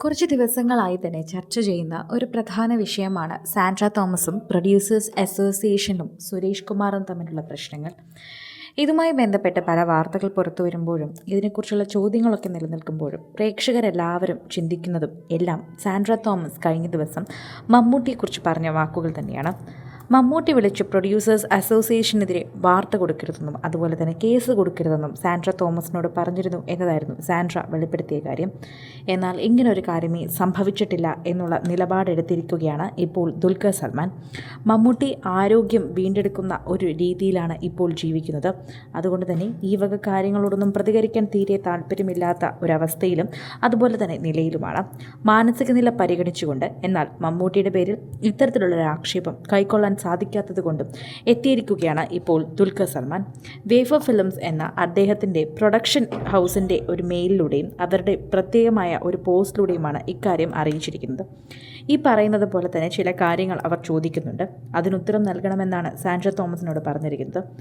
കുറച്ച് ദിവസങ്ങളായി തന്നെ ചർച്ച ചെയ്യുന്ന ഒരു പ്രധാന വിഷയമാണ് സാൻഡ്ര തോമസും പ്രൊഡ്യൂസേഴ്സ് അസോസിയേഷനും സുരേഷ് കുമാറും തമ്മിലുള്ള പ്രശ്നങ്ങൾ. ഇതുമായി ബന്ധപ്പെട്ട് പല വാർത്തകൾ പുറത്തു വരുമ്പോഴും ഇതിനെക്കുറിച്ചുള്ള ചോദ്യങ്ങളൊക്കെ നിലനിൽക്കുമ്പോഴും പ്രേക്ഷകരെല്ലാവരും ചിന്തിക്കുന്നതും എല്ലാം സാൻഡ്ര തോമസ് കഴിഞ്ഞ ദിവസം മമ്മൂട്ടിയെക്കുറിച്ച് പറഞ്ഞ വാക്കുകൾ തന്നെയാണ്. മമ്മൂട്ടി വിളിച്ച് പ്രൊഡ്യൂസേഴ്സ് അസോസിയേഷനെതിരെ വാർത്ത കൊടുക്കരുതെന്നും അതുപോലെ തന്നെ കേസ് കൊടുക്കരുതെന്നും സാൻഡ്ര തോമസിനോട് പറഞ്ഞിരുന്നു എന്നതായിരുന്നു സാൻഡ്ര വെളിപ്പെടുത്തിയ കാര്യം. എന്നാൽ ഇങ്ങനൊരു കാര്യമേ സംഭവിച്ചിട്ടില്ല എന്നുള്ള നിലപാടെടുത്തിരിക്കുകയാണ് ഇപ്പോൾ ദുൽഖർ സൽമാൻ. മമ്മൂട്ടി ആരോഗ്യം വീണ്ടെടുക്കുന്ന ഒരു രീതിയിലാണ് ഇപ്പോൾ ജീവിക്കുന്നത്. അതുകൊണ്ട് തന്നെ ഈ വക കാര്യങ്ങളോടൊന്നും പ്രതികരിക്കാൻ തീരെ താല്പര്യമില്ലാത്ത ഒരവസ്ഥയിലും അതുപോലെ തന്നെ നിലയിലുമാണ്. മാനസിക നില പരിഗണിച്ചുകൊണ്ട് എന്നാൽ മമ്മൂട്ടിയുടെ പേരിൽ ഇത്തരത്തിലുള്ളൊരു ആക്ഷേപം കൈക്കൊള്ളാൻ സാധിക്കാത്തത് കൊണ്ടും എത്തിയിരിക്കുകയാണ് ഇപ്പോൾ ദുൽഖർ സൽമാൻ. വേഫർ ഫിലിംസ് എന്ന അദ്ദേഹത്തിൻ്റെ പ്രൊഡക്ഷൻ ഹൗസിൻ്റെ ഒരു മെയിലിലൂടെയും അവരുടെ പ്രത്യേകമായ ഒരു പോസ്റ്റിലൂടെയുമാണ് ഇക്കാര്യം അറിയിച്ചിരിക്കുന്നത്. ഈ പറയുന്നത് പോലെ തന്നെ ചില കാര്യങ്ങൾ അവർ ചോദിക്കുന്നുണ്ട്. അതിനുത്തരം നൽകണമെന്നാണ് സാൻഡ്ര തോമസിനോട് പറഞ്ഞിരിക്കുന്നത്.